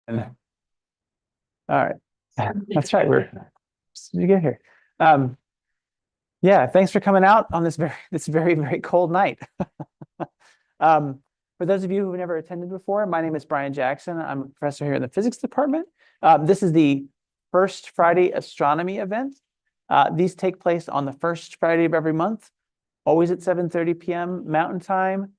All right. That's right. Did you get here? Um, yeah, thanks for coming out on this very cold night. Um, for those of you who've never attended before, my name is Brian Jackson. I'm a professor here in the physics department. This is the first Friday astronomy event. These take place on the first Friday of every month, always at 7:30 p.m. Mountain Time.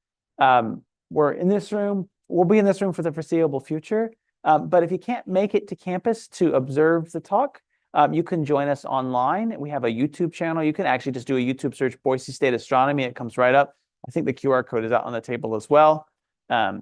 We're in this room. We'll be in this room for the foreseeable future. But if you can't make it to campus to observe the talk, you can join us online. We have a YouTube channel. You can actually just do a YouTube search, Boise State Astronomy. It comes right up. I think the QR code is out on the table as well.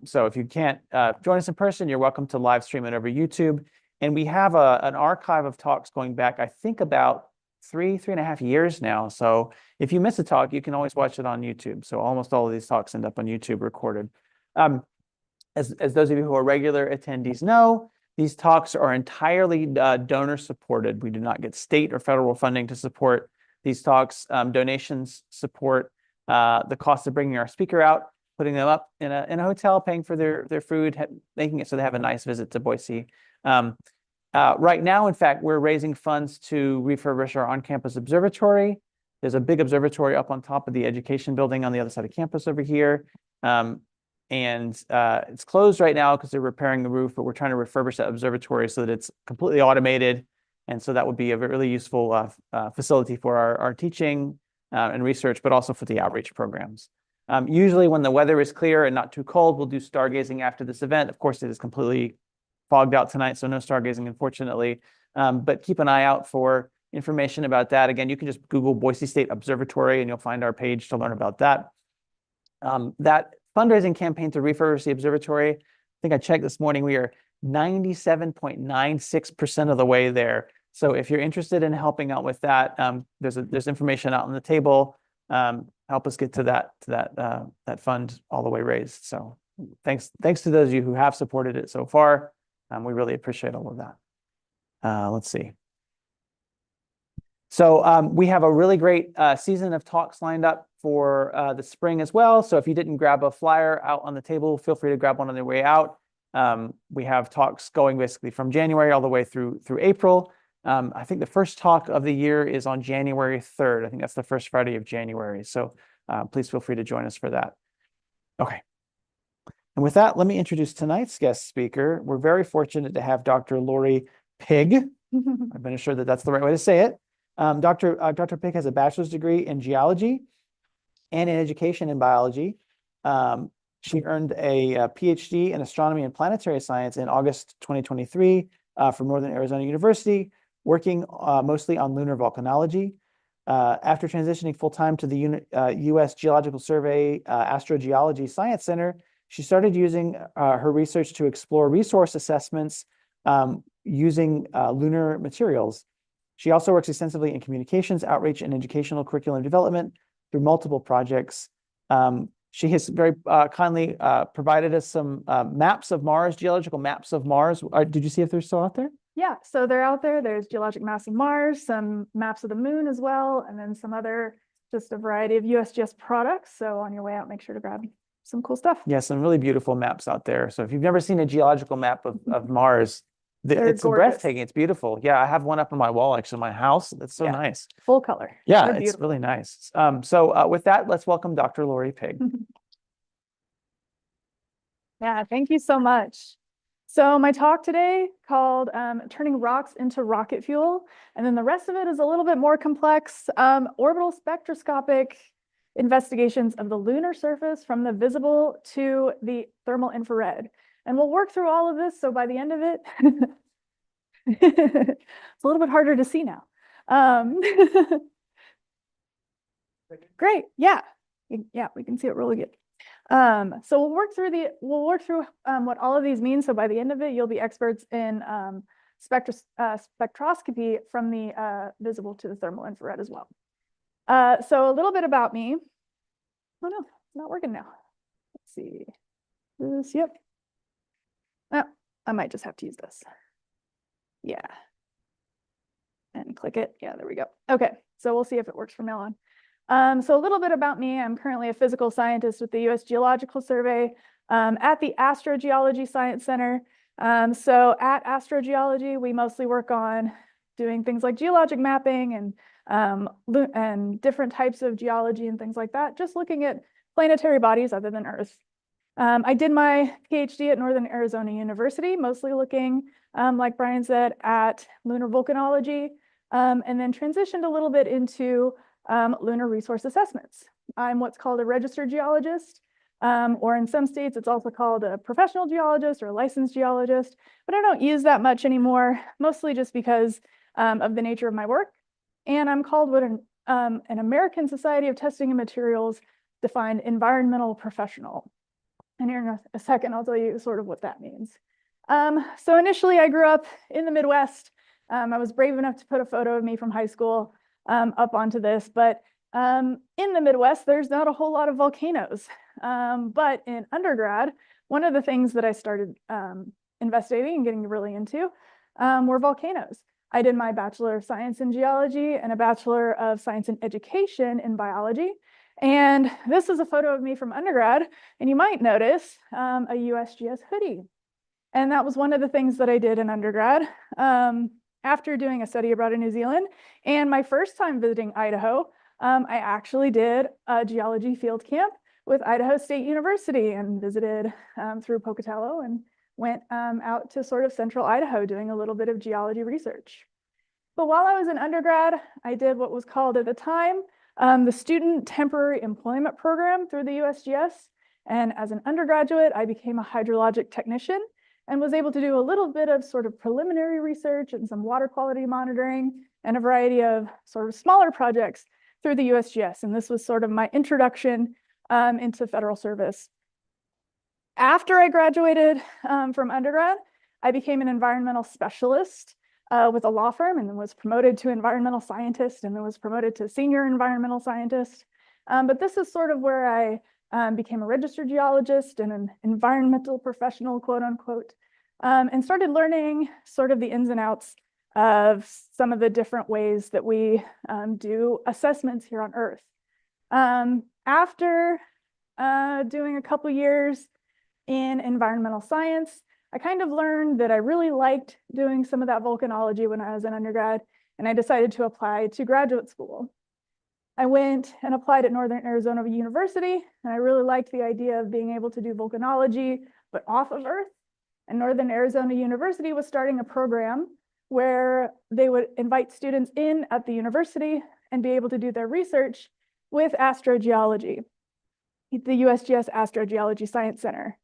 So if you can't join us in person, you're welcome to live stream it over YouTube. And we have an archive of talks going back, I think, about three and a half years now. So if you miss a talk, you can always watch it on YouTube. So almost all of these talks end up on YouTube recorded. As those of you who are regular attendees know, these talks are entirely donor supported. We do not get state or federal funding to support these talks. Donations support the cost of bringing our speaker out, putting them up in a hotel, paying for their food, making it so they have a nice visit to Boise. Right now, in fact, we're raising funds to refurbish our on-campus observatory. There's a big observatory up on top of the education building on the other side of campus over here. It's closed right now because they're repairing the roof, but we're trying to refurbish that observatory so that it's completely automated. And so that would be a really useful facility for our teaching and research, but also for the outreach programs. Usually when the weather is clear and not too cold, we'll do stargazing after this event. Of course, it is completely fogged out tonight, so no stargazing, unfortunately. But keep an eye out for information about that. Again, you can just Google Boise State Observatory and you'll find our page to learn about that. That fundraising campaign to refurbish the observatory, I think I checked this morning, we are 97.96% of the way there. So if you're interested in helping out with that, there's information out on the table. Help us get to that fund all the way raised. So thanks to those of you who have supported it so far. We really appreciate all of that. Let's see. So we have a really great season of talks lined up for the spring as well. So if you didn't grab a flyer out on the table, feel free to grab one on the way out. We have talks going basically from January all the way through April. I think the first talk of the year is on January 3rd. I think that's the first Friday of January. So please feel free to join us for that. Okay. And with that, let me introduce tonight's guest speaker. We're very fortunate to have Dr. Lori Pigue. I've been assured that that's the right way to say it. Dr. Pigue has a bachelor's degree in geology and in education in biology. She earned a PhD in astronomy and planetary science in August 2023 from Northern Arizona University, working mostly on lunar volcanology. After transitioning full-time to the U.S. Geological Survey Astrogeology Science Center, she started using her research to explore resource assessments using lunar materials. She also works extensively in communications, outreach, and educational curriculum development through multiple projects. She has very kindly provided us some maps of Mars, geological maps of Mars. Did you see if they're still out there? Yeah, so they're out there. There's geologic maps of Mars, some maps of the moon as well, and then some other, just a variety of USGS products. So on your way out, make sure to grab some cool stuff. Yeah, some really beautiful maps out there. So if you've never seen a geological map of Mars, it's breathtaking. It's beautiful. Yeah, I have one up on my wall, actually, in my house. That's so nice. Full color. Yeah, it's really nice. So with that, let's welcome Dr. Lori Pigue. Yeah, thank you so much. So my talk today called Turning Rocks into Rocket Fuel. And then the rest of it is a little bit more complex. Orbital spectroscopic investigations of the lunar surface from the visible to the thermal infrared. And we'll work through all of this. So by the end of it, it's a little bit harder to see now. Great. Yeah. Yeah, we can see it really good. So we'll work through what all of these mean. So by the end of it, you'll be experts in spectroscopy from the visible to the thermal infrared as well. So a little bit about me. Oh no, it's not working now. Let's see. Yep. Oh, I might just have to use this. Yeah. And click it. Yeah, there we go. Okay, so we'll see if it works from now on. So a little bit about me. I'm currently a physical scientist with the U.S. Geological Survey at the Astrogeology Science Center. So at astrogeology, we mostly work on doing things like geologic mapping and different types of geology and things like that, just looking at planetary bodies other than Earth. I did my PhD at Northern Arizona University, mostly looking, like Brian said, at lunar volcanology, and then transitioned a little bit into lunar resource assessments. I'm what's called a registered geologist, or in some states, it's also called a professional geologist or a licensed geologist, but I don't use that much anymore, mostly just because of the nature of my work. And I'm called what an American Society of Testing and Materials defined environmental professional. And here in a second, I'll tell you sort of what that means. So initially, I grew up in the Midwest. I was brave enough to put a photo of me from high school up onto this, but in the Midwest, there's not a whole lot of volcanoes. But in undergrad, one of the things that I started investigating and getting really into were volcanoes. I did my Bachelor of Science in Geology and a Bachelor of Science in Education in Biology. And this is a photo of me from undergrad, and you might notice a USGS hoodie. And that was one of the things that I did in undergrad after doing a study abroad in New Zealand. And my first time visiting Idaho, I actually did a geology field camp with Idaho State University and visited through Pocatello and went out to sort of central Idaho doing a little bit of geology research. But while I was in undergrad, I did what was called at the time the Student Temporary Employment Program through the USGS. And as an undergraduate, I became a hydrologic technician and was able to do a little bit of sort of preliminary research and some water quality monitoring and a variety of sort of smaller projects through the USGS. And this was sort of my introduction into federal service. After I graduated from undergrad, I became an environmental specialist with a law firm and then was promoted to environmental scientist and then was promoted to senior environmental scientist. But this is sort of where I became a registered geologist and an environmental professional, quote unquote, and started learning sort of the ins and outs of some of the different ways that we do assessments here on Earth. After doing a couple years in environmental science, I kind of learned that I really liked doing some of that volcanology when I was an undergrad, and I decided to apply to graduate school. I went and applied at Northern Arizona University, and I really liked the idea of being able to do volcanology, but off of Earth. And Northern Arizona University was starting a program where they would invite students in at the university and be able to do their research with astrogeology, the USGS Astrogeology Science Center.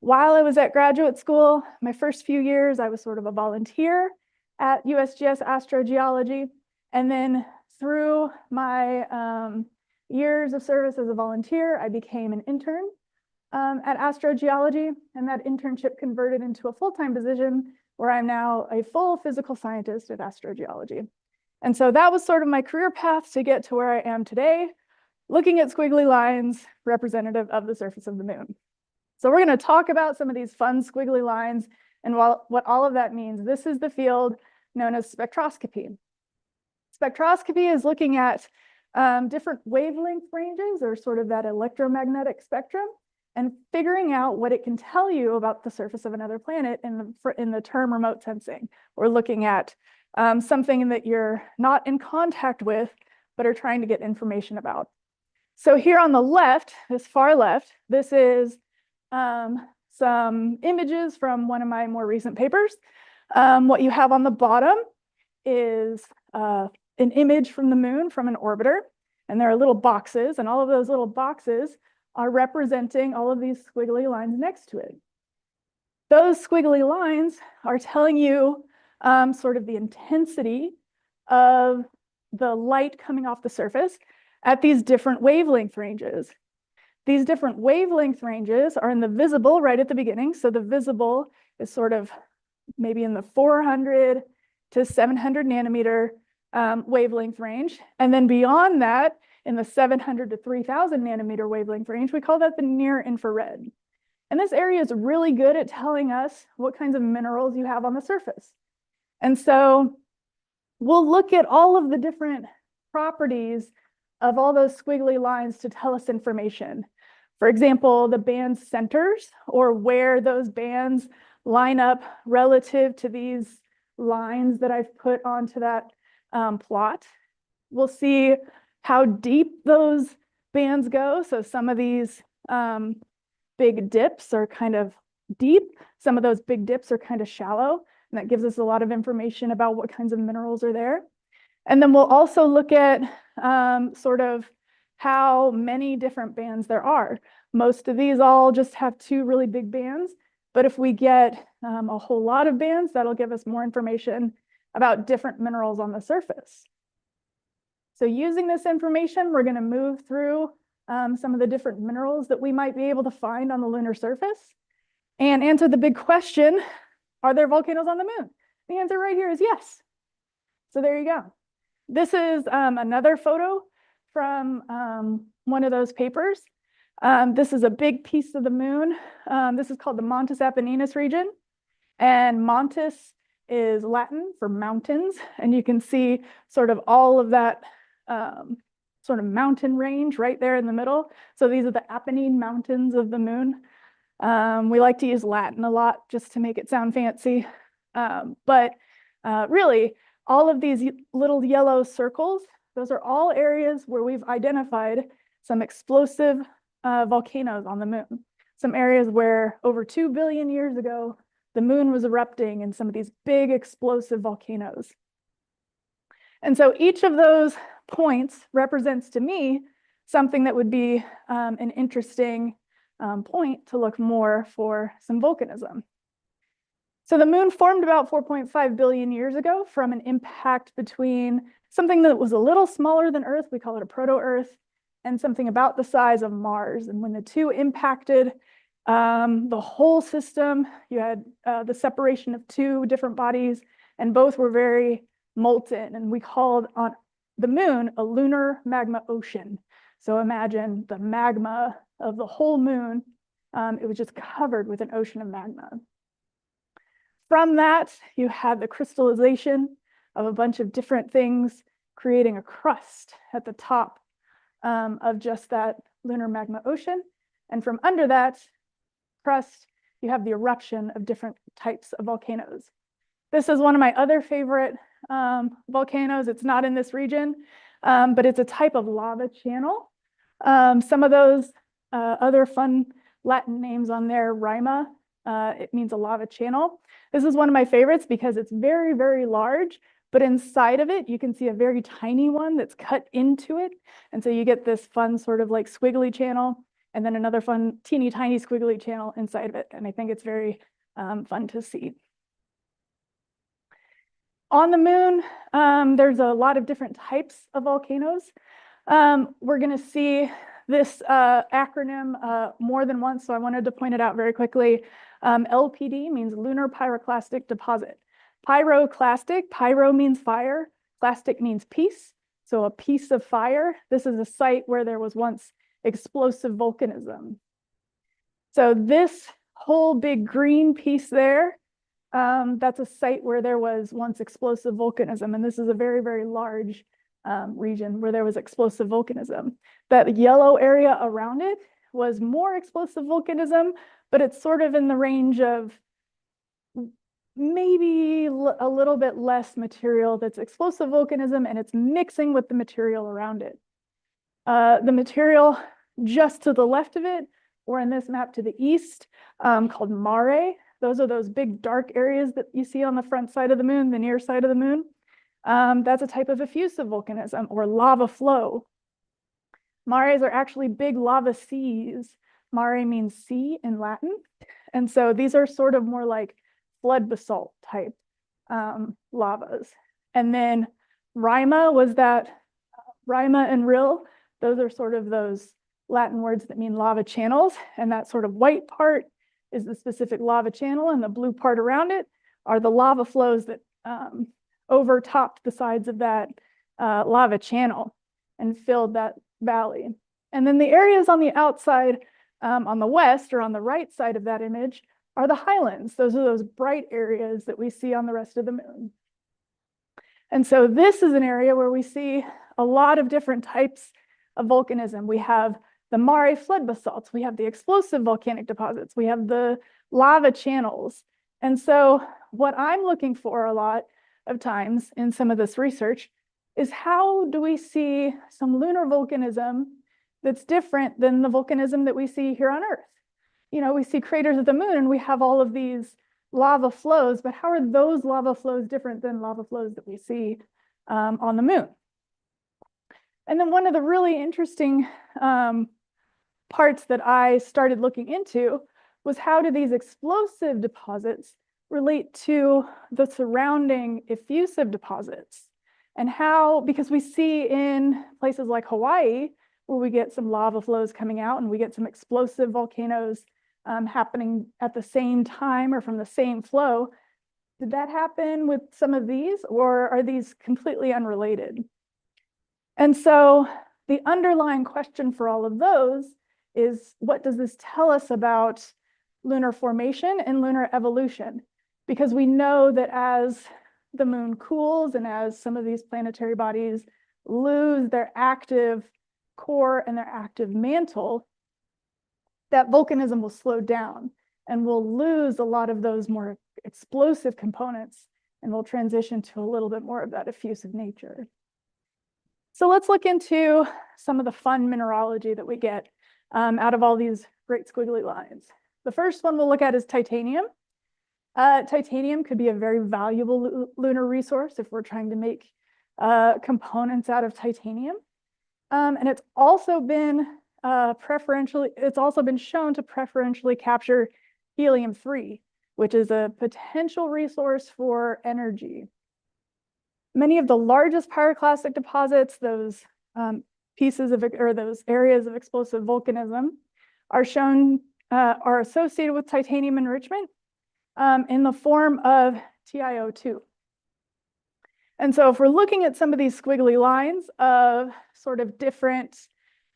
While I was at graduate school, my first few years, I was sort of a volunteer at USGS Astrogeology. And then through my years of service as a volunteer, I became an intern at astrogeology, and that internship converted into a full-time position where I'm now a full physical scientist at astrogeology. And so that was sort of my career path to get to where I am today, looking at squiggly lines representative of the surface of the moon. So we're going to talk about some of these fun squiggly lines and what all of that means. This is the field known as spectroscopy. Spectroscopy is looking at different wavelength ranges or sort of that electromagnetic spectrum and figuring out what it can tell you about the surface of another planet in the term remote sensing. We're looking at something that you're not in contact with, but are trying to get information about. So here on the left, this far left, this is some images from one of my more recent papers. What you have on the bottom is an image from the moon from an orbiter, and there are little boxes, and all of those little boxes are representing all of these squiggly lines next to it. Those squiggly lines are telling you sort of the intensity of the light coming off the surface at these different wavelength ranges. These different wavelength ranges are in the visible right at the beginning. So the visible is sort of maybe in the 400 to 700 nanometer wavelength range. And then beyond that, in the 700 to 3000 nanometer wavelength range, we call that the near infrared. And this area is really good at telling us what kinds of minerals you have on the surface. And so we'll look at all of the different properties of all those squiggly lines to tell us information. For example, the band centers, or where those bands line up relative to these lines that I've put onto that plot. We'll see how deep those bands go. So some of these big dips are kind of deep. Some of those big dips are kind of shallow. And that gives us a lot of information about what kinds of minerals are there. And then we'll also look at sort of how many different bands there are. Most of these all just have two really big bands. But if we get a whole lot of bands, that'll give us more information about different minerals on the surface. So using this information, we're going to move through some of the different minerals that we might be able to find on the lunar surface and answer the big question, are there volcanoes on the moon? The answer right here is yes. So there you go. This is another photo from one of those papers. This is a big piece of the moon. This is called the Montes Apenninus region. And Montes is Latin for mountains. And you can see sort of all of that sort of mountain range right there in the middle. So these are the Apennine Mountains of the moon. We like to use Latin a lot just to make it sound fancy. But really, all of these little yellow circles, those are all areas where we've identified some explosive volcanoes on the moon. Some areas where over 2 billion years ago, the moon was erupting in some of these big explosive volcanoes. And so each of those points represents to me something that would be an interesting point to look more for some volcanism. So the moon formed about 4.5 billion years ago from an impact between something that was a little smaller than Earth, we call it a proto-Earth, and something about the size of Mars. And when the two impacted the whole system, you had the separation of two different bodies, and both were very molten. And we called on the moon a lunar magma ocean. So imagine the magma of the whole moon. It was just covered with an ocean of magma. From that, you had the crystallization of a bunch of different things, creating a crust at the top of just that lunar magma ocean. And from under that crust, you have the eruption of different types of volcanoes. This is one of my other favorite volcanoes. It's not in this region, but it's a type of lava channel. Some of those other fun Latin names on there, Rima, it means a lava channel. This is one of my favorites because it's very, very large, but inside of it, you can see a very tiny one that's cut into it. And so you get this fun sort of like squiggly channel, and then another fun teeny tiny squiggly channel inside of it. And I think it's very fun to see. On the moon, there's a lot of different types of volcanoes. We're going to see this acronym more than once, so I wanted to point it out very quickly. LPD means lunar pyroclastic deposit. Pyroclastic, pyro means fire, clastic means piece. So a piece of fire. This is a site where there was once explosive volcanism. So this whole big green piece there, that's a site where there was once explosive volcanism. And this is a very, very large region where there was explosive volcanism. That yellow area around it was more explosive volcanism, but it's sort of in the range of maybe a little bit less material that's explosive volcanism, and it's mixing with the material around it. The material just to the left of it, or in this map to the east, called mare. Those are those big dark areas that you see on the front side of the moon, the near side of the moon. That's a type of effusive volcanism or lava flow. Mares are actually big lava seas. Mare means sea in Latin. And so these are sort of more like flood basalt type lavas. And then Rima was that, Rima and Ril, those are sort of those Latin words that mean lava channels. And that sort of white part is the specific lava channel, and the blue part around it are the lava flows that overtopped the sides of that lava channel and filled that valley. And then the areas on the outside, on the west or on the right side of that image, are the highlands. Those are those bright areas that we see on the rest of the moon. And so this is an area where we see a lot of different types of volcanism. We have the mare flood basalts, we have the explosive volcanic deposits, we have the lava channels, And so what I'm looking for a lot of times in some of this research is how do we see some lunar volcanism that's different than the volcanism that we see here on Earth? You know, we see craters at the moon and we have all of these lava flows, but how are those lava flows different than lava flows that we see on the moon? And then one of the really interesting parts that I started looking into was how do these explosive deposits relate to the surrounding effusive deposits? And how, because we see in places like Hawaii, where we get some lava flows coming out and we get some explosive volcanoes happening at the same time or from the same flow. Did that happen with some of these, or are these completely unrelated? And so the underlying question for all of those is, what does this tell us about lunar formation and lunar evolution? Because we know that as the moon cools and as some of these planetary bodies lose their active core and their active mantle, that volcanism will slow down and we'll lose a lot of those more explosive components and we'll transition to a little bit more of that effusive nature. So let's look into some of the fun mineralogy that we get out of all these great squiggly lines. The first one we'll look at is titanium. Titanium could be a very valuable lunar resource if we're trying to make components out of titanium. And it's also been shown to preferentially capture helium-3, which is a potential resource for energy. Many of the largest pyroclastic deposits, those those areas of explosive volcanism, are associated with titanium enrichment in the form of TiO2. And so if we're looking at some of these squiggly lines of sort of different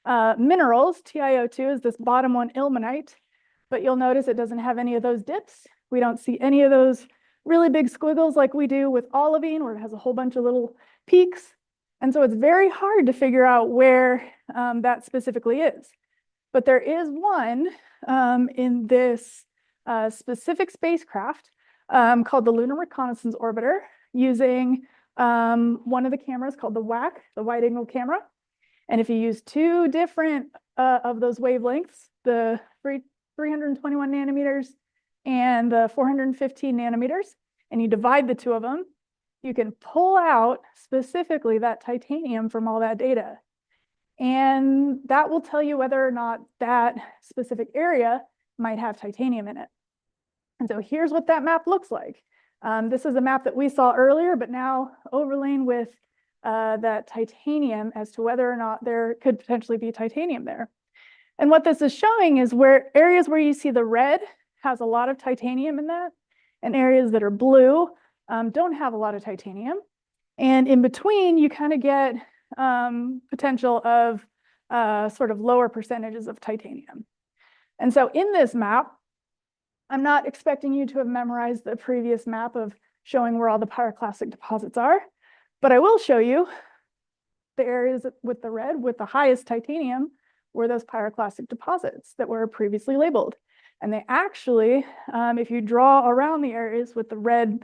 minerals, TiO2 is this bottom one, ilmenite, but you'll notice it doesn't have any of those dips. We don't see any of those really big squiggles like we do with olivine, where it has a whole bunch of little peaks. And so it's very hard to figure out where that specifically is. But there is one in this specific spacecraft called the Lunar Reconnaissance Orbiter, using one of the cameras called the WAC, the wide angle camera. And if you use two different of those wavelengths, the 321 nanometers and the 415 nanometers, and you divide the two of them, you can pull out specifically that titanium from all that data. And that will tell you whether or not that specific area might have titanium in it. And so here's what that map looks like. This is a map that we saw earlier, but now overlain with that titanium as to whether or not there could potentially be titanium there. And what this is showing is where areas where you see the red has a lot of titanium in that, and areas that are blue don't have a lot of titanium. And in between, you kind of get potential of sort of lower percentages of titanium. And so in this map, I'm not expecting you to have memorized the previous map of showing where all the pyroclastic deposits are, but I will show you the areas with the red with the highest titanium were those pyroclastic deposits that were previously labeled. And they actually, if you draw around the areas with the red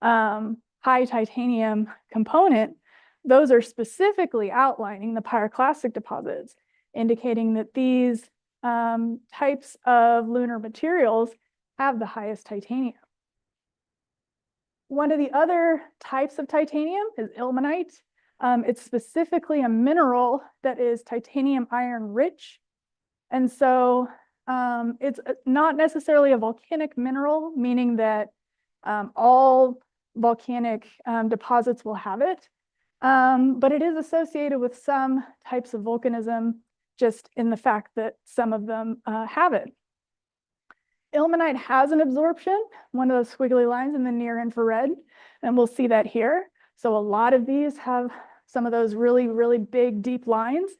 high titanium component, those are specifically outlining the pyroclastic deposits, indicating that these types of lunar materials have the highest titanium. One of the other types of titanium is ilmenite. It's specifically a mineral that is titanium iron rich. And so it's not necessarily a volcanic mineral, meaning that all volcanic deposits will have it. But it is associated with some types of volcanism, just in the fact that some of them have it. Ilmenite has an absorption, one of those squiggly lines in the near infrared, and we'll see that here. So a lot of these have some of those really, really big, deep lines.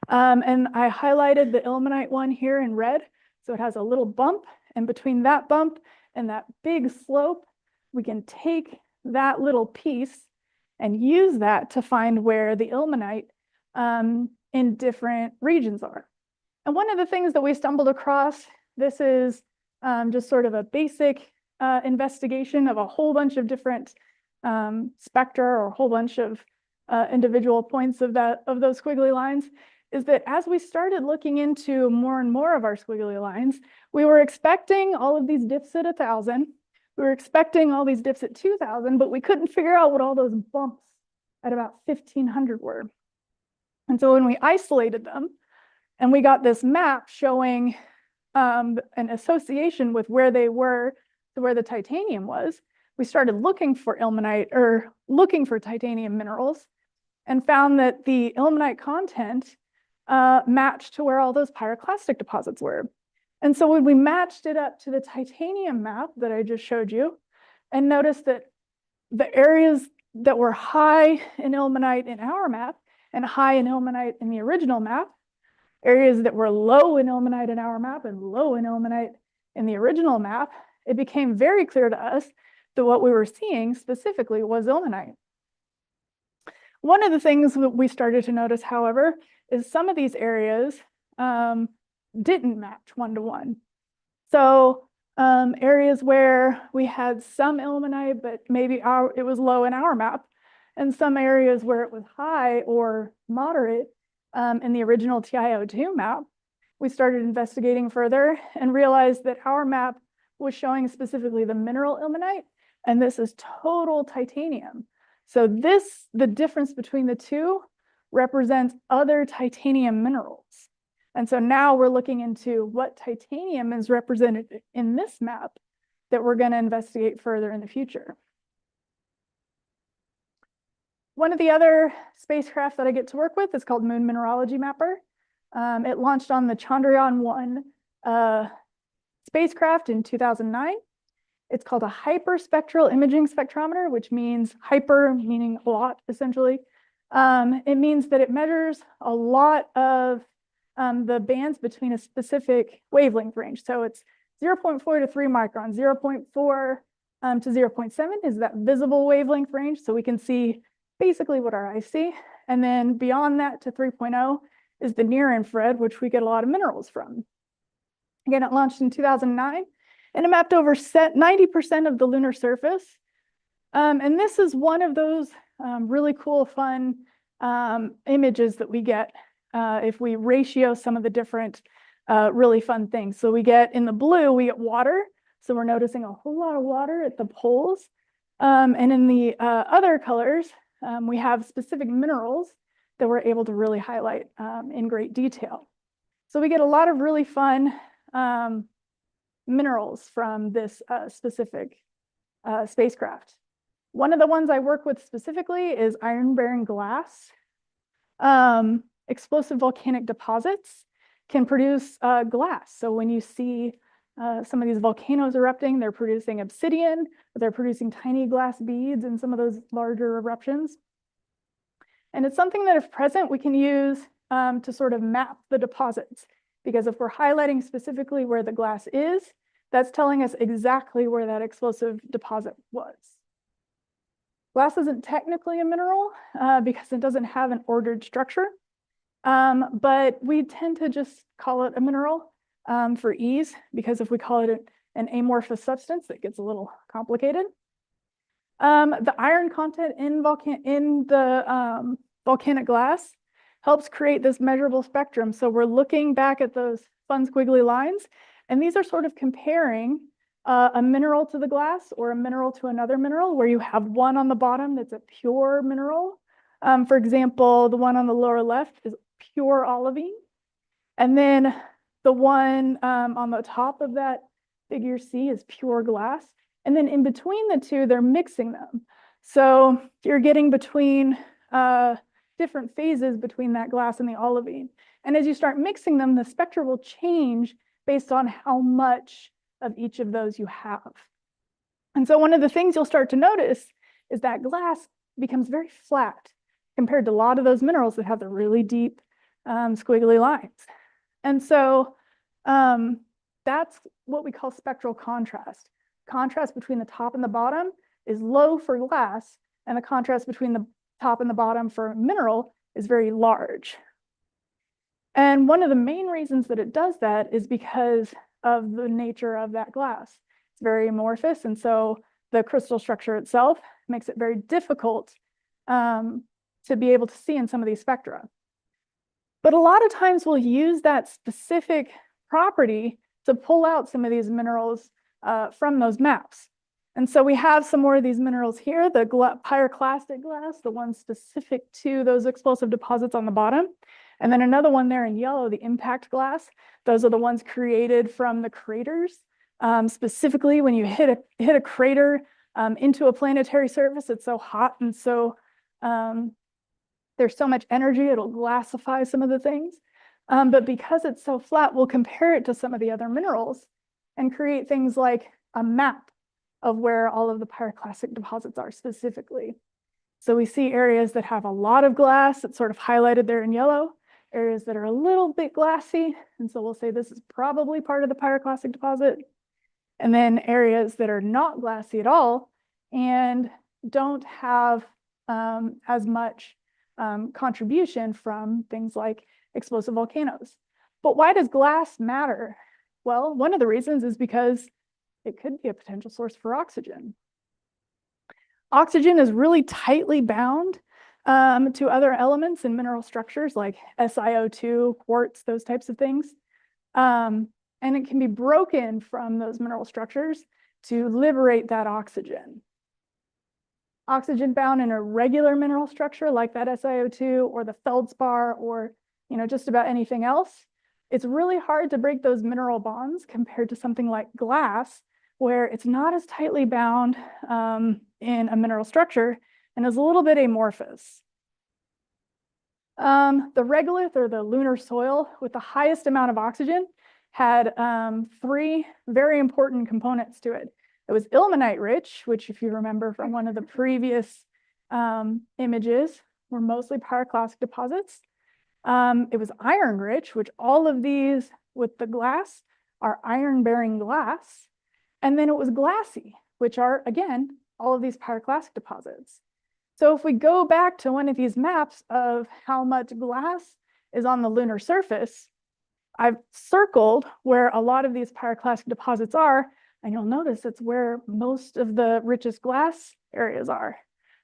And I highlighted the ilmenite one here in red. So it has a little bump, and between that bump and that big slope, we can take that little piece and use that to find where the ilmenite in different regions are. And one of the things that we stumbled across, this is just sort of a basic investigation of a whole bunch of different spectra or a whole bunch of individual points of those squiggly lines is that as we started looking into more and more of our squiggly lines, we were expecting all of these dips at 1,000. We were expecting all these dips at 2,000, but we couldn't figure out what all those bumps at about 1,500 were. And so when we isolated them and we got this map showing an association with where they were to where the titanium was, we started looking for ilmenite or looking for titanium minerals and found that the ilmenite content matched to where all those pyroclastic deposits were. And so when we matched it up to the titanium map that I just showed you and noticed that the areas that were high in ilmenite in our map and high in ilmenite in the original map, areas that were low in ilmenite in our map and low in ilmenite in the original map, it became very clear to us that what we were seeing specifically was ilmenite. One of the things that we started to notice, however, is some of these areas didn't match one-to-one. So areas where we had some ilmenite, but maybe it was low in our map, and some areas where it was high or moderate in the original TiO2 map, we started investigating further and realized that our map was showing specifically the mineral ilmenite, and this is total titanium. So the difference between the two represents other titanium minerals. And so now we're looking into what titanium is represented in this map that we're going to investigate further in the future. One of the other spacecraft that I get to work with is called Moon Mineralogy Mapper. It launched on the Chandrayaan-1 spacecraft in 2009. It's called a hyperspectral imaging spectrometer, which means hyper meaning a lot, essentially. It means that it measures a lot of the bands between a specific wavelength range. So it's 0.4 to 3 microns, 0.4 to 0.7 is that visible wavelength range. So we can see basically what our eyes see. And then beyond that to 3.0 is the near infrared, which we get a lot of minerals from. Again, it launched in 2009 and it mapped over 90% of the lunar surface. And this is one of those really cool, fun images that we get if we ratio some of the different really fun things. So we get in the blue, we get water. So we're noticing a whole lot of water at the poles. And in the other colors, we have specific minerals that we're able to really highlight in great detail. So we get a lot of really fun minerals from this specific spacecraft. One of the ones I work with specifically is iron-bearing glass. Explosive volcanic deposits can produce glass. So when you see some of these volcanoes erupting, they're producing obsidian, they're producing tiny glass beads in some of those larger eruptions. And it's something that if present, we can use to sort of map the deposits. Because if we're highlighting specifically where the glass is, that's telling us exactly where that explosive deposit was. Glass isn't technically a mineral because it doesn't have an ordered structure, but we tend to just call it a mineral for ease, because if we call it an amorphous substance, it gets a little complicated. The iron content in the volcanic glass helps create this measurable spectrum. So we're looking back at those fun squiggly lines, and these are sort of comparing a mineral to the glass or a mineral to another mineral, where you have one on the bottom that's a pure mineral. For example, the one on the lower left is pure olivine. And then the one on the top of that figure C is pure glass. And then in between the two, they're mixing them. So you're getting between different phases between that glass and the olivine. And as you start mixing them, the spectra will change based on how much of each of those you have. And so one of the things you'll start to notice is that glass becomes very flat compared to a lot of those minerals that have the really deep squiggly lines. And so that's what we call spectral contrast. Contrast between the top and the bottom is low for glass, and the contrast between the top and the bottom for mineral is very large. And one of the main reasons that it does that is because of the nature of that glass. It's very amorphous, and so the crystal structure itself makes it very difficult to be able to see in some of these spectra. But a lot of times we'll use that specific property to pull out some of these minerals from those maps. And so we have some more of these minerals here, the pyroclastic glass, the one specific to those explosive deposits on the bottom. And then another one there in yellow, the impact glass. Those are the ones created from the craters. Specifically, when you hit a crater into a planetary surface, it's so hot and so there's so much energy, it'll glassify some of the things. But because it's so flat, we'll compare it to some of the other minerals and create things like a map of where all of the pyroclastic deposits are specifically. So we see areas that have a lot of glass, it's sort of highlighted there in yellow, areas that are a little bit glassy, and so we'll say this is probably part of the pyroclastic deposit. And then areas that are not glassy at all and don't have as much contribution from things like explosive volcanoes. But why does glass matter? Well, one of the reasons is because it could be a potential source for oxygen. Oxygen is really tightly bound to other elements in mineral structures like SiO2, quartz, those types of things. And it can be broken from those mineral structures to liberate that oxygen. Oxygen bound in a regular mineral structure like that SiO2 or the feldspar or just about anything else, it's really hard to break those mineral bonds compared to something like glass, where it's not as tightly bound in a mineral structure and is a little bit amorphous. The regolith, or the lunar soil with the highest amount of oxygen, had three very important components to it. It was ilmenite rich, which if you remember from one of the previous images, were mostly pyroclastic deposits. It was iron rich, which all of these with the glass are iron-bearing glass. And then it was glassy, which are, again, all of these pyroclastic deposits. So if we go back to one of these maps of how much glass is on the lunar surface, I've circled where a lot of these pyroclastic deposits are, and you'll notice it's where most of the richest glass areas are.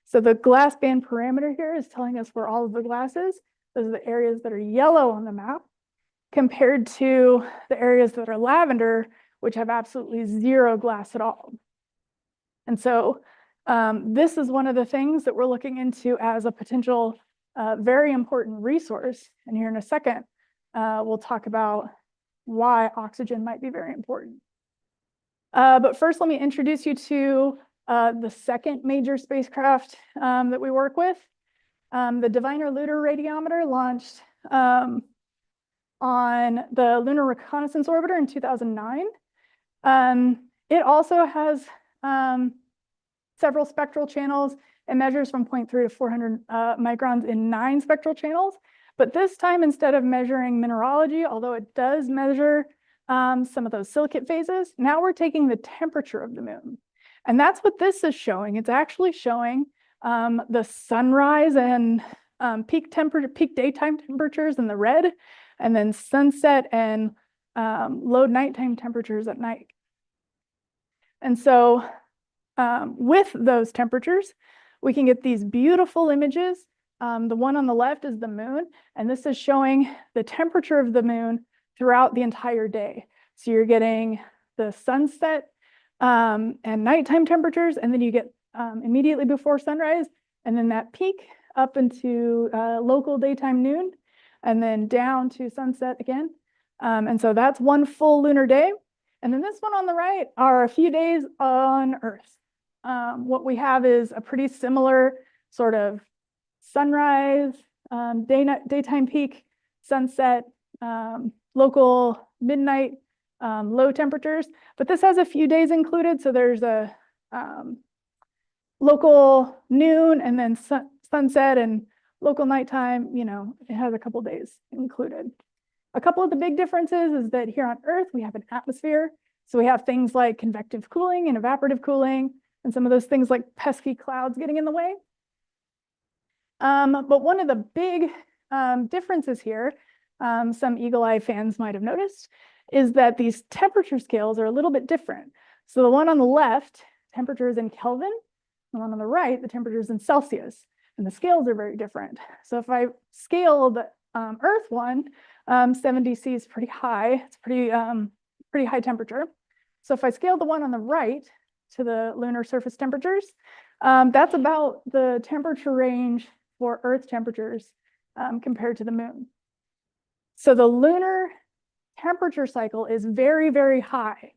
So the glass band parameter here is telling us where all of the glass is. Those are the areas that are yellow on the map, compared to the areas that are lavender, which have absolutely zero glass at all. And so this is one of the things that we're looking into as a potential very important resource. And here in a second, we'll talk about why oxygen might be very important. But first, let me introduce you to the second major spacecraft that we work with. The Diviner Lunar Radiometer launched on the Lunar Reconnaissance Orbiter in 2009. It also has several spectral channels. It measures from 0.3 to 400 microns in 9 spectral channels. But this time, instead of measuring mineralogy, although it does measure some of those silicate phases, now we're taking the temperature of the moon. And that's what this is showing. It's actually showing the sunrise and peak daytime temperatures in the red, and then sunset and low nighttime temperatures at night. And so with those temperatures, we can get these beautiful images. The one on the left is the moon, and this is showing the temperature of the moon throughout the entire day. So you're getting the sunset and nighttime temperatures, and then you get immediately before sunrise, and then that peak up into local daytime noon, and then down to sunset again. And so that's one full lunar day. And then this one on the right are a few days on Earth. What we have is a pretty similar sort of sunrise, daytime peak, sunset, local midnight, low temperatures. But this has a few days included. So there's a local noon and then sunset and local nighttime. It has a couple days included. A couple of the big differences is that here on Earth, we have an atmosphere. So we have things like convective cooling and evaporative cooling, and some of those things like pesky clouds getting in the way. But one of the big differences here, some eagle eye fans might have noticed, is that these temperature scales are a little bit different. So the one on the left, temperature is in Kelvin. The one on the right, the temperature is in Celsius. And the scales are very different. So if I scale the Earth one, 70 C is pretty high. It's pretty high temperature. So if I scale the one on the right to the lunar surface temperatures, that's about the temperature range for Earth temperatures compared to the moon. So the lunar temperature cycle is very, very high,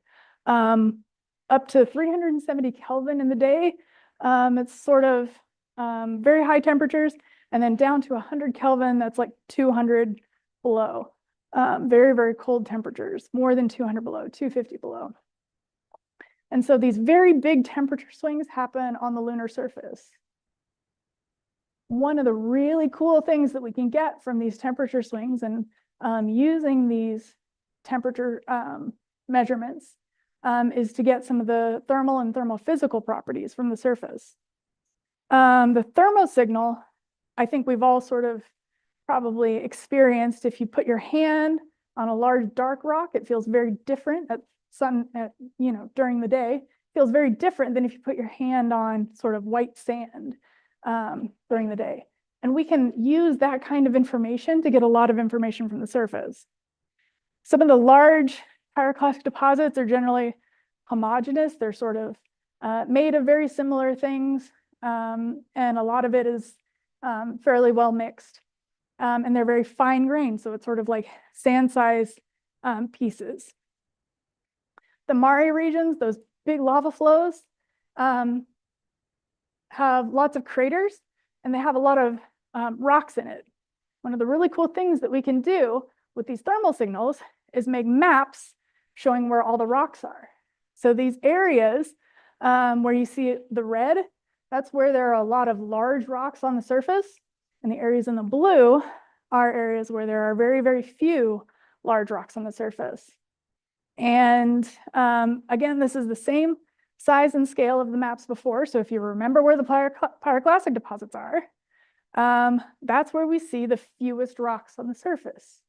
up to 370 Kelvin in the day. It's sort of very high temperatures, and then down to 100 Kelvin, that's like 200 below. Very, very cold temperatures, more than 200 below, 250 below. And so these very big temperature swings happen on the lunar surface. One of the really cool things that we can get from these temperature swings and using these temperature measurements is to get some of the thermal and thermophysical properties from the surface. The thermosignal, I think we've all sort of probably experienced. If you put your hand on a large dark rock, it feels very different during the day. It feels very different than if you put your hand on sort of white sand during the day. And we can use that kind of information to get a lot of information from the surface. Some of the large pyroclastic deposits are generally homogeneous. They're sort of made of very similar things, and a lot of it is fairly well mixed. And they're very fine grained, so it's sort of like sand-sized pieces. The Mare regions, those big lava flows, have lots of craters, and they have a lot of rocks in it. One of the really cool things that we can do with these thermal signals is make maps showing where all the rocks are. So these areas where you see the red, that's where there are a lot of large rocks on the surface. And the areas in the blue are areas where there are very, very few large rocks on the surface. And again, this is the same size and scale of the maps before. So if you remember where the pyroclastic deposits are, that's where we see the fewest rocks on the surface.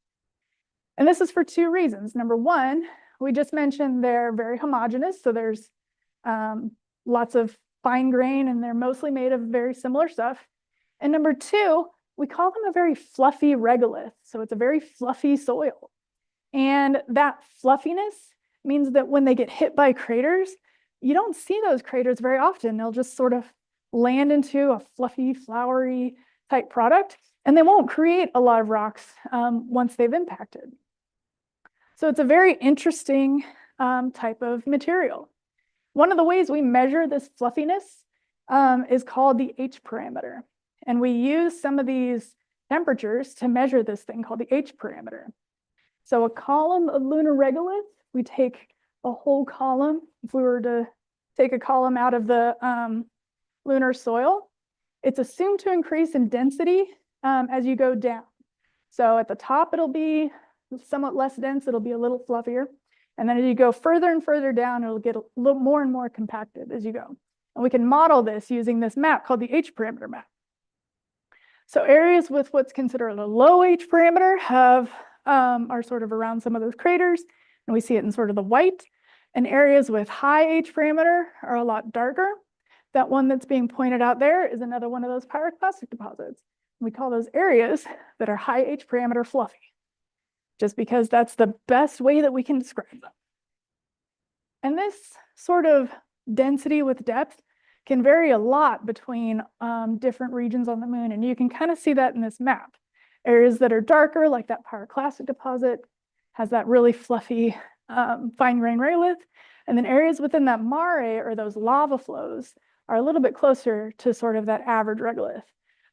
And this is for two reasons. Number one, we just mentioned they're very homogeneous. So there's lots of fine grain, and they're mostly made of very similar stuff. And number two, we call them a very fluffy regolith. So it's a very fluffy soil. And that fluffiness means that when they get hit by craters, you don't see those craters very often. They'll just sort of land into a fluffy, flowery type product, and they won't create a lot of rocks once they've impacted. So it's a very interesting type of material. One of the ways we measure this fluffiness is called the H parameter. And we use some of these temperatures to measure this thing called the H parameter. So a column of lunar regolith, we take a whole column. If we were to take a column out of the lunar soil, it's assumed to increase in density as you go down. So at the top, it'll be somewhat less dense. It'll be a little fluffier. And then as you go further and further down, it'll get a little more and more compacted as you go. And we can model this using this map called the H parameter map. So areas with what's considered a low H parameter are sort of around some of those craters, and we see it in sort of the white. And areas with high H parameter are a lot darker. That one that's being pointed out there is another one of those pyroclastic deposits. We call those areas that are high H parameter fluffy, just because that's the best way that we can describe them. And this sort of density with depth can vary a lot between different regions on the moon. And you can kind of see that in this map. Areas that are darker, like that pyroclastic deposit, has that really fluffy fine grain regolith. And then areas within that mare, or those lava flows, are a little bit closer to sort of that average regolith.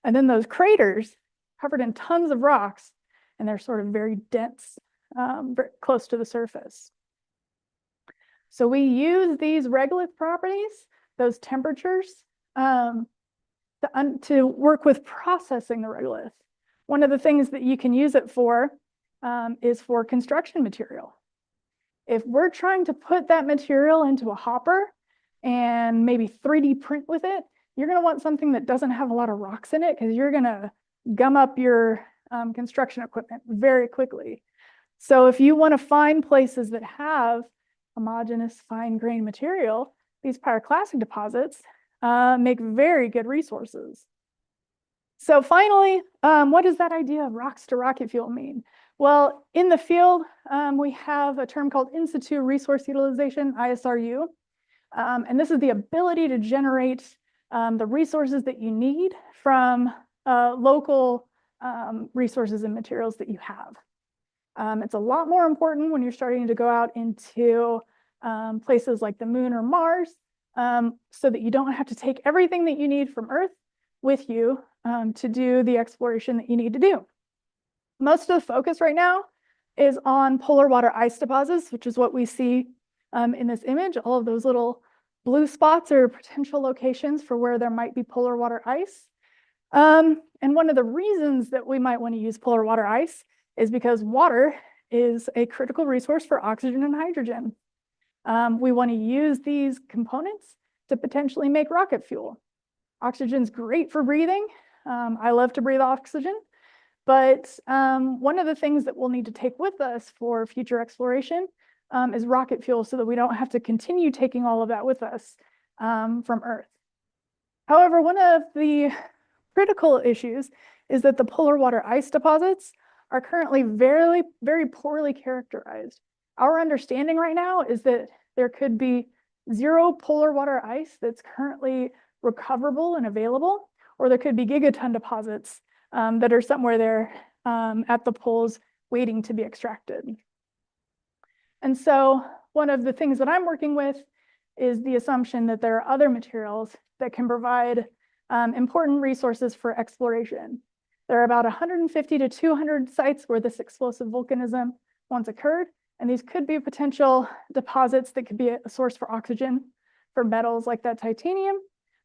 And then those craters covered in tons of rocks, and they're sort of very dense, very close to the surface. So we use these regolith properties, those temperatures, to work with processing the regolith. One of the things that you can use it for is for construction material. If we're trying to put that material into a hopper and maybe 3D print with it, you're going to want something that doesn't have a lot of rocks in it, because you're going to gum up your construction equipment very quickly. So if you want to find places that have homogeneous fine-grained material, these pyroclastic deposits make very good resources. So finally, what does that idea of rocks to rocket fuel mean? Well, in the field, we have a term called in situ resource utilization, ISRU. And this is the ability to generate the resources that you need from local resources and materials that you have. It's a lot more important when you're starting to go out into places like the moon or Mars, so that you don't have to take everything that you need from Earth with you to do the exploration that you need to do. Most of the focus right now is on polar water ice deposits, which is what we see in this image. All of those little blue spots are potential locations for where there might be polar water ice. And one of the reasons that we might want to use polar water ice is because water is a critical resource for oxygen and hydrogen. We want to use these components to potentially make rocket fuel. Oxygen's great for breathing. I love to breathe oxygen, but one of the things that we'll need to take with us for future exploration is rocket fuel, so that we don't have to continue taking all of that with us from Earth. However, one of the critical issues is that the polar water ice deposits are currently very, very poorly characterized. Our understanding right now is that there could be 0 polar water ice that's currently recoverable and available, or there could be gigaton deposits that are somewhere there at the poles waiting to be extracted. And so one of the things that I'm working with is the assumption that there are other materials that can provide important resources for exploration. There are about 150 to 200 sites where this explosive volcanism once occurred, and these could be potential deposits that could be a source for oxygen, for metals like that titanium,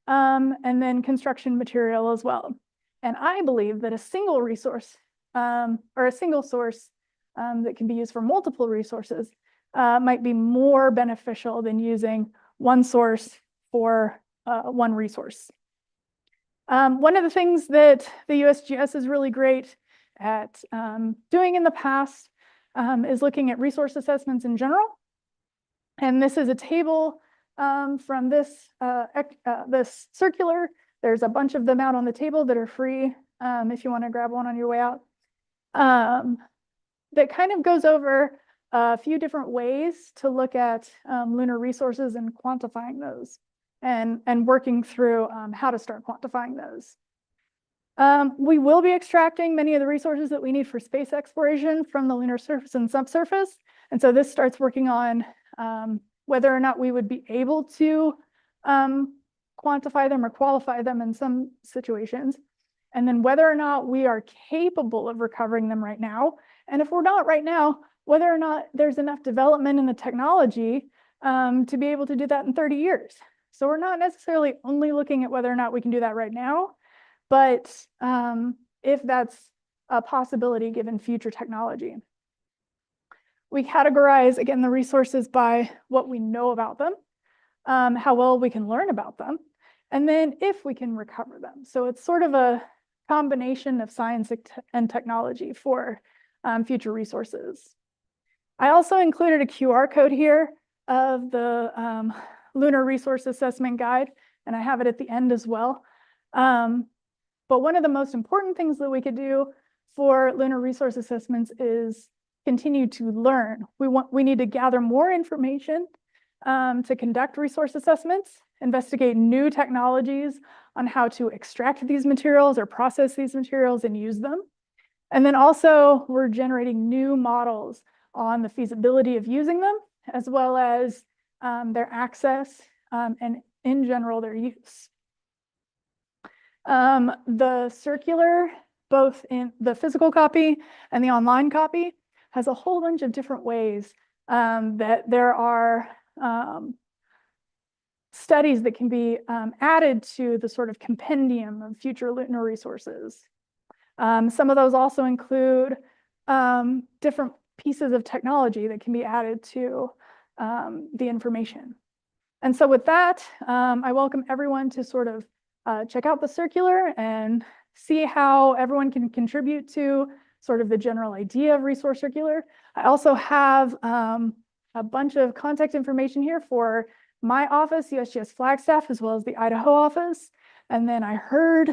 and then construction material as well. And I believe that a single resource or a single source that can be used for multiple resources might be more beneficial than using one source for one resource. One of the things that the USGS is really great at doing in the past is looking at resource assessments in general. And this is a table from this circular. There's a bunch of them out on the table that are free if you want to grab one on your way out. That kind of goes over a few different ways to look at lunar resources and quantifying those, and working through how to start quantifying those. We will be extracting many of the resources that we need for space exploration from the lunar surface and subsurface. And so this starts working on whether or not we would be able to quantify them or qualify them in some situations, and then whether or not we are capable of recovering them right now. And if we're not right now, whether or not there's enough development in the technology to be able to do that in 30 years. So we're not necessarily only looking at whether or not we can do that right now, but if that's a possibility given future technology. We categorize, again, the resources by what we know about them, how well we can learn about them, and then if we can recover them. So it's sort of a combination of science and technology for future resources. I also included a QR code here of the Lunar Resource Assessment Guide, and I have it at the end as well. But one of the most important things that we could do for lunar resource assessments is continue to learn. We need to gather more information to conduct resource assessments, investigate new technologies on how to extract these materials or process these materials and use them. And then also we're generating new models on the feasibility of using them, as well as their access and in general their use. The circular, both in the physical copy and the online copy, has a whole bunch of different ways that there are studies that can be added to the sort of compendium of future lunar resources. Some of those also include different pieces of technology that can be added to the information. And so with that, I welcome everyone to sort of check out the circular and see how everyone can contribute to sort of the general idea of Resource Circular. I also have a bunch of contact information here for my office, USGS Flagstaff, as well as the Idaho office. And then I heard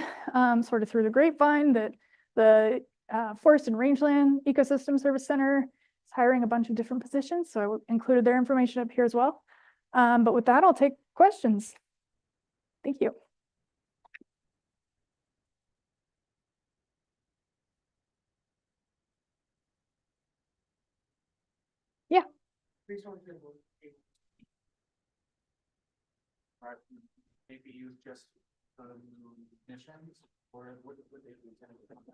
sort of through the grapevine that the Forest and Rangeland Ecosystem Service Center is hiring a bunch of different positions. So I included their information up here as well. But with that, I'll take questions. Thank you. Yeah. Maybe use just missions, or what would they be intended to do?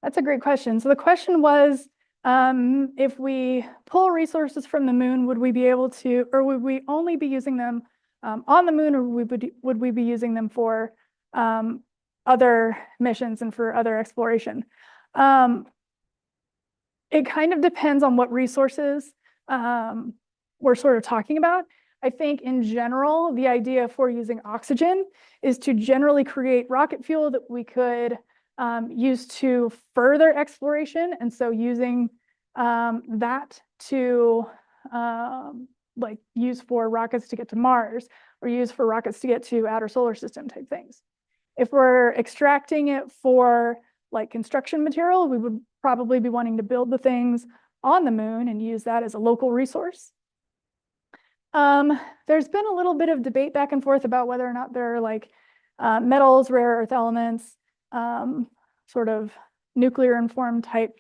That's a great question. So the question was, if we pull resources from the moon, would we be able to, or would we only be using them on the moon, or would we be using them for other missions and for other exploration? It kind of depends on what resources we're sort of talking about. I think in general, the idea for using oxygen is to generally create rocket fuel that we could use to further exploration. And so using that to like use for rockets to get to Mars or use for rockets to get to outer solar system type things. If we're extracting it for like construction material, we would probably be wanting to build the things on the moon and use that as a local resource. There's been a little bit of debate back and forth about whether or not there are like metals, rare earth elements, sort of nuclear informed type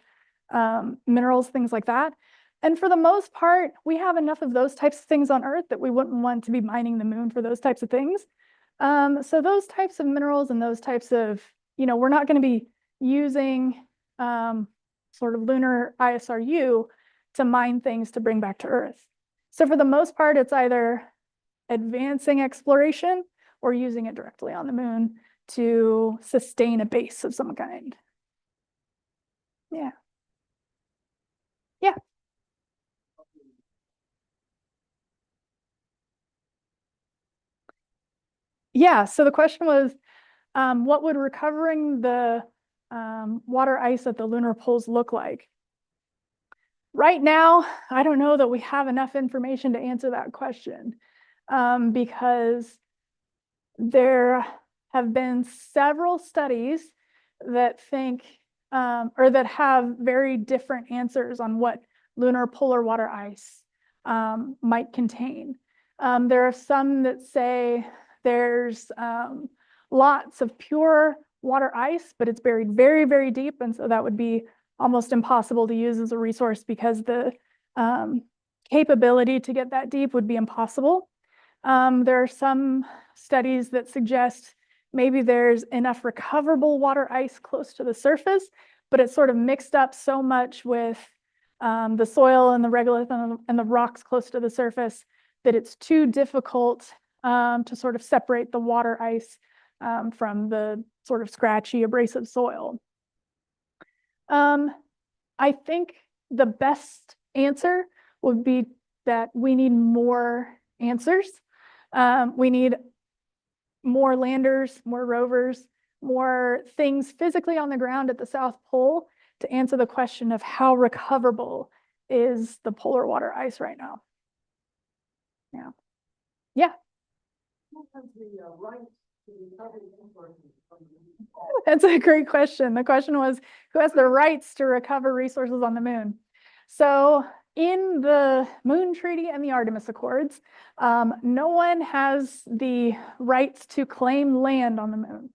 minerals, things like that. And for the most part, we have enough of those types of things on Earth that we wouldn't want to be mining the moon for those types of things. So those types of minerals and those types of, we're not going to be using sort of lunar ISRU to mine things to bring back to Earth. So for the most part, it's either advancing exploration or using it directly on the moon to sustain a base of some kind. Yeah. Yeah. Yeah, so the question was, what would recovering the water ice at the lunar poles look like? Right now, I don't know that we have enough information to answer that question because there have been several studies that think or that have very different answers on what lunar polar water ice might contain. There are some that say there's lots of pure water ice, but it's buried very, very deep. And so that would be almost impossible to use as a resource because the capability to get that deep would be impossible. There are some studies that suggest maybe there's enough recoverable water ice close to the surface, but it's sort of mixed up so much with the soil and the regolith and the rocks close to the surface that it's too difficult to sort of separate the water ice from the sort of scratchy, abrasive soil. I think the best answer would be that we need more answers. We need more landers, more rovers, more things physically on the ground at the South Pole to answer the question of how recoverable is the polar water ice right now. Yeah. Yeah. That's a great question. The question was, who has the rights to recover resources on the moon? So in the Moon Treaty and the Artemis Accords, no one has the rights to claim land on the moon.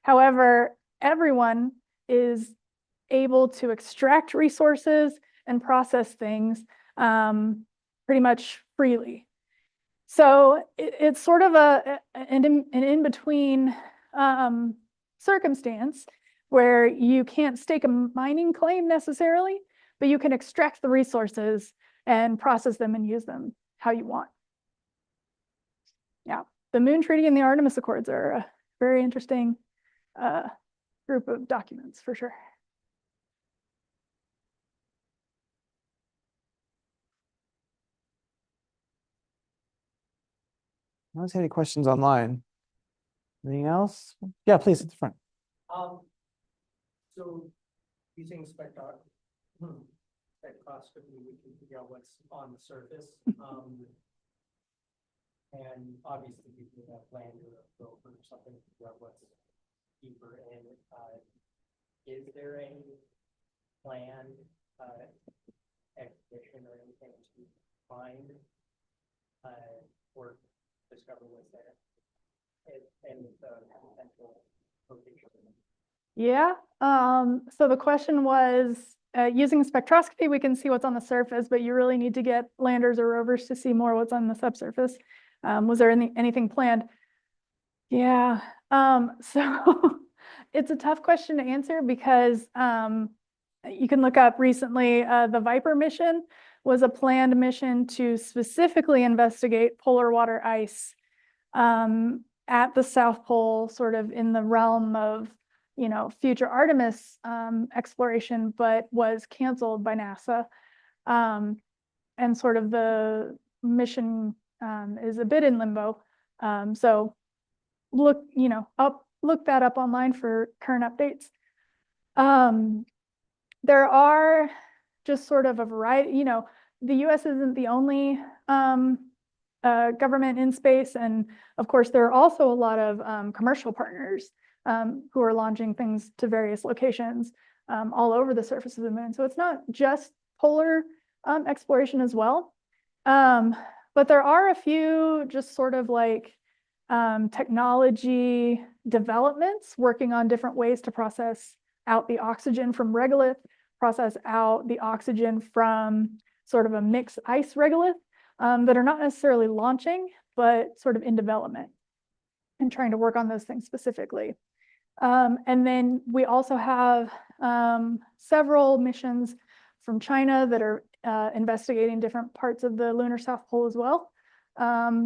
However, everyone is able to extract resources and process things pretty much freely. So it's sort of an in-between circumstance where you can't stake a mining claim necessarily, but you can extract the resources and process them and use them how you want. Yeah, the Moon Treaty and the Artemis Accords are a very interesting group of documents for sure. I don't see any questions online. Anything else? Yeah, please at the front. So using spectroscopy spectroscopy, we can figure out what's on the surface. And obviously we can have land or a rover or something to figure out what's deeper in. Is there any planned expedition or anything to find or discover what's there? And the potential location. Yeah. So the question was, using spectroscopy, we can see what's on the surface, but you really need to get landers or rovers to see more what's on the subsurface. Was there anything planned? Yeah. So it's a tough question to answer because you can look up recently, the Viper mission was a planned mission to specifically investigate polar water ice at the South Pole, sort of in the realm of, you know, future Artemis exploration, but was canceled by NASA. And sort of the mission is a bit in limbo. So look that up online for current updates. There are just sort of a variety, you know, the US isn't the only government in space. And of course, there are also a lot of commercial partners who are launching things to various locations all over the surface of the moon. So it's not just polar exploration as well. But there are a few just sort of like technology developments working on different ways to process out the oxygen from regolith, process out the oxygen from sort of a mixed ice regolith that are not necessarily launching, but sort of in development and trying to work on those things specifically. And then we also have several missions from China that are investigating different parts of the lunar South Pole as well.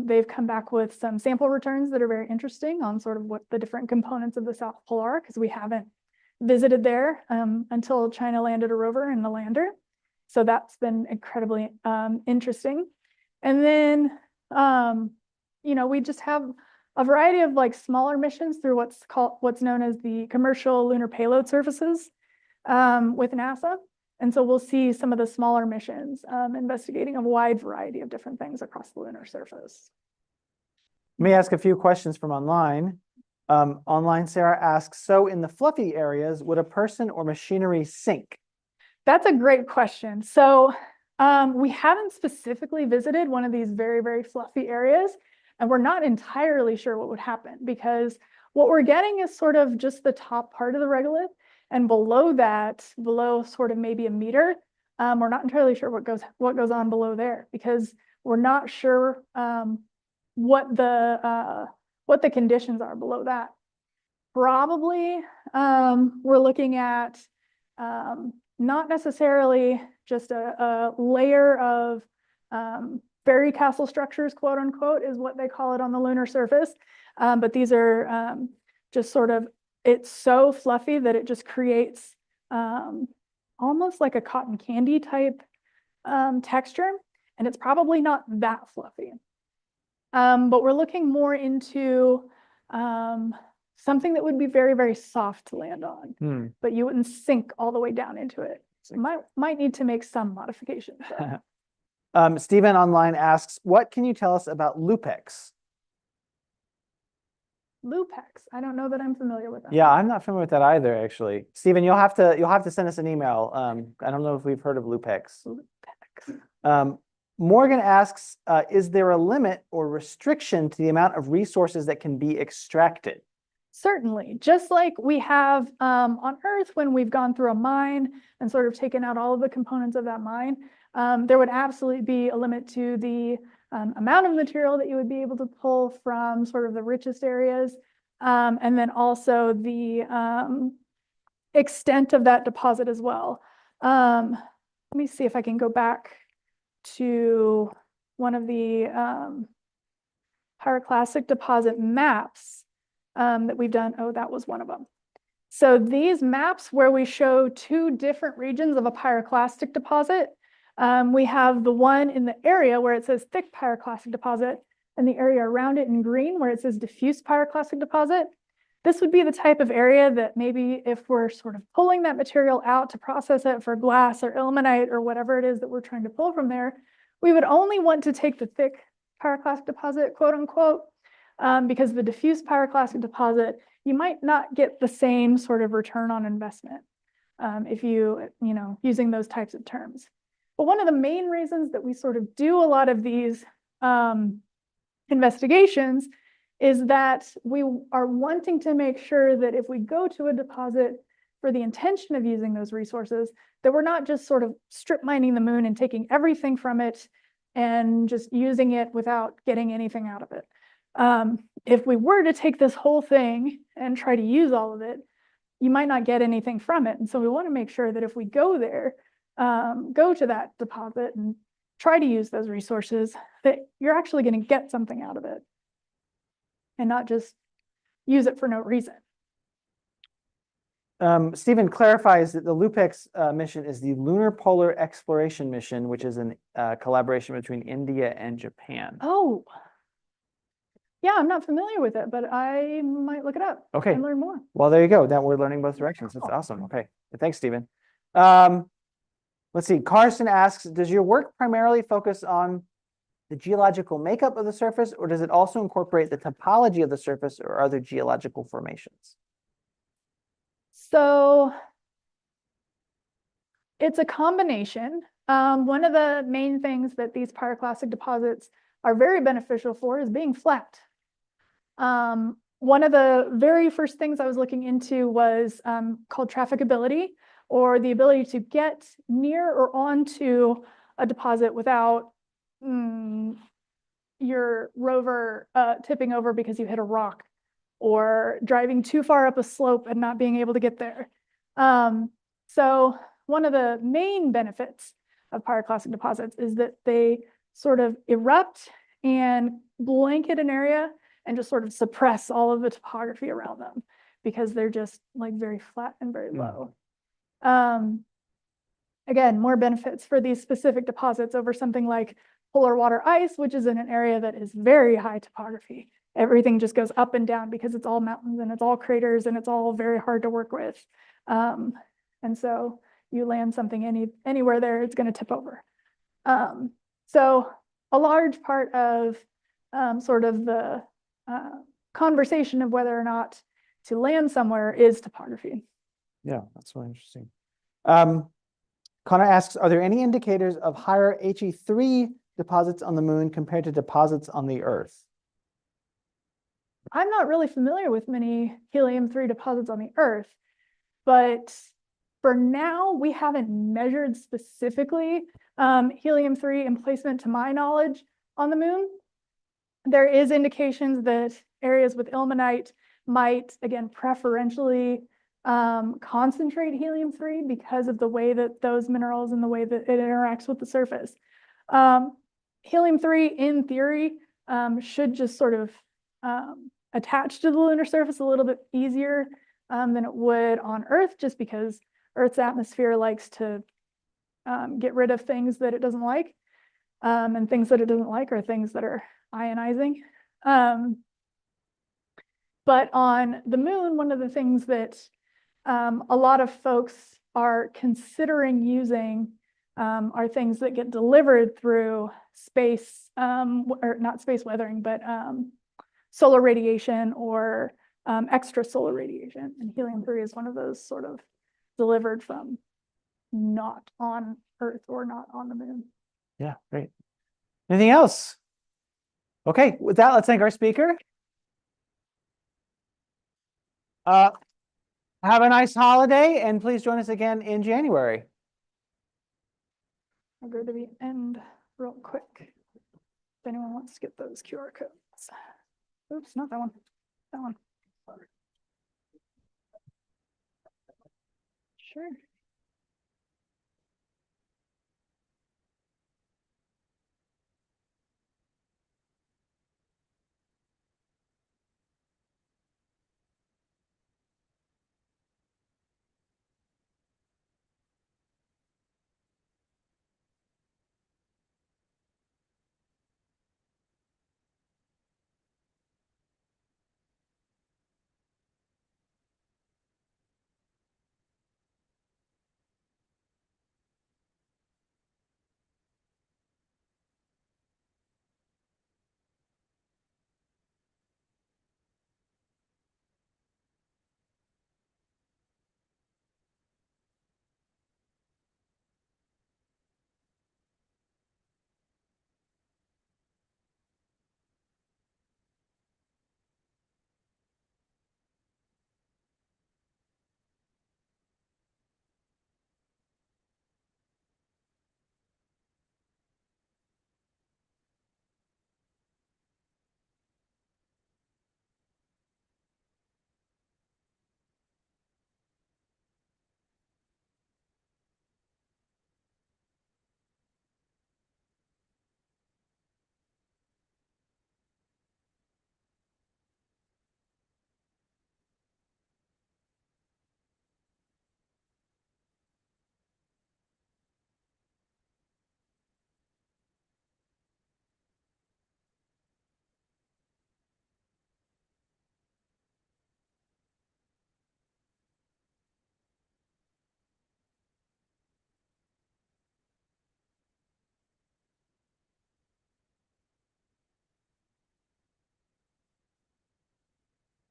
They've come back with some sample returns that are very interesting on sort of what the different components of the South Pole are, because we haven't visited there until China landed a rover and the lander. So that's been incredibly interesting. And then, you know, we just have a variety of like smaller missions through what's known as the Commercial Lunar Payload Services with NASA. And so we'll see some of the smaller missions investigating a wide variety of different things across the lunar surface. Let me ask a few questions from online. Online, Sarah asks, so in the fluffy areas, would a person or machinery sink? That's a great question. So we haven't specifically visited one of these very, very fluffy areas, and we're not entirely sure what would happen because what we're getting is sort of just the top part of the regolith. And below that, below sort of maybe a meter, we're not entirely sure what goes on below there because we're not sure what the conditions are below that. Probably we're looking at not necessarily just a layer of fairy castle structures, quote unquote, is what they call it on the lunar surface. But these are just sort of, it's so fluffy that it just creates almost like a cotton candy type texture. And it's probably not that fluffy. But we're looking more into something that would be very, very soft to land on, but you wouldn't sink all the way down into it. So might need to make some modifications. Stephen online asks, what can you tell us about Lupex? Lupex. I don't know that I'm familiar with that. Yeah, I'm not familiar with that either, actually. Stephen, you'll have to send us an email. I don't know if we've heard of Lupex. Morgan asks, is there a limit or restriction to the amount of resources that can be extracted? Certainly, just like we have on Earth when we've gone through a mine and sort of taken out all of the components of that mine, there would absolutely be a limit to the amount of material that you would be able to pull from sort of the richest areas, and then also the extent of that deposit as well. Let me see if I can go back to one of the pyroclastic deposit maps that we've done. Oh, that was one of them. So these maps where we show two different regions of a pyroclastic deposit, we have the one in the area where it says thick pyroclastic deposit and the area around it in green where it says diffuse pyroclastic deposit. this would be the type of area that maybe if we're sort of pulling that material out to process it for glass or ilmenite or whatever it is that we're trying to pull from there, we would only want to take the thick pyroclastic deposit, quote unquote, because the diffuse pyroclastic deposit, you might not get the same sort of return on investment if using those types of terms. But one of the main reasons that we sort of do a lot of these investigations is that we are wanting to make sure that if we go to a deposit for the intention of using those resources, that we're not just sort of strip mining the moon and taking everything from it and just using it without getting anything out of it. If we were to take this whole thing and try to use all of it, you might not get anything from it. And so we want to make sure that if we go there, go to that deposit and try to use those resources, that you're actually going to get something out of it and not just use it for no reason. Stephen clarifies that the LUPEX mission is the Lunar Polar Exploration Mission, which is a collaboration between India and Japan. Oh, yeah, I'm not familiar with it, but I might look it up Okay. and learn more. Well, there you go. Now we're learning both directions. That's Wow. awesome. Okay. Thanks, Stephen. Let's see. Carson asks, does your work primarily focus on the geological makeup of the surface, or does it also incorporate the topology of the surface or other geological formations? So it's a combination. One of the main things that these pyroclastic deposits are very beneficial for is being flat. One of the very first things I was looking into was called trafficability, or the ability to get near or onto a deposit without your rover tipping over because you hit a rock, or driving too far up a slope and not being able to get there. So one of the main benefits of pyroclastic deposits is that they sort of erupt and blanket an area and just sort of suppress all of the topography around them because they're just like very flat and very low. Again, more benefits for these specific deposits over something like polar water ice, which is in an area that is very high topography. Everything just goes up and down because it's all mountains and it's all craters and it's all very hard to work with. And so you land something anywhere there, it's going to tip over. So a large part of sort of the conversation of whether or not to land somewhere is topography. Yeah, that's really interesting. Connor asks, are there any indicators of higher He3 deposits on the moon compared to deposits on the Earth? I'm not really familiar with many helium-3 deposits on the Earth, but for now, we haven't measured specifically helium-3 emplacement to my knowledge on the moon. There is indications that areas with ilmenite might, again, preferentially concentrate helium-3 because of the way that those minerals and the way that it interacts with the surface. Helium-3, in theory, should just sort of attach to the lunar surface a little bit easier than it would on Earth, just because Earth's atmosphere likes to get rid of things that it doesn't like. And things that it doesn't like are things that are ionizing. But on the moon, one of the things that a lot of folks are considering using are things that get delivered through space, or not space weathering, but solar radiation or extrasolar radiation. And helium-3 is one of those sort of delivered from not on Earth or not on the moon. Yeah, great. Anything else? Okay, with that, let's thank our speaker. Have a nice holiday, and please join us again in January. I'll go to the end real quick. If anyone wants to get those QR codes. Oops, not that one. That one. Sure.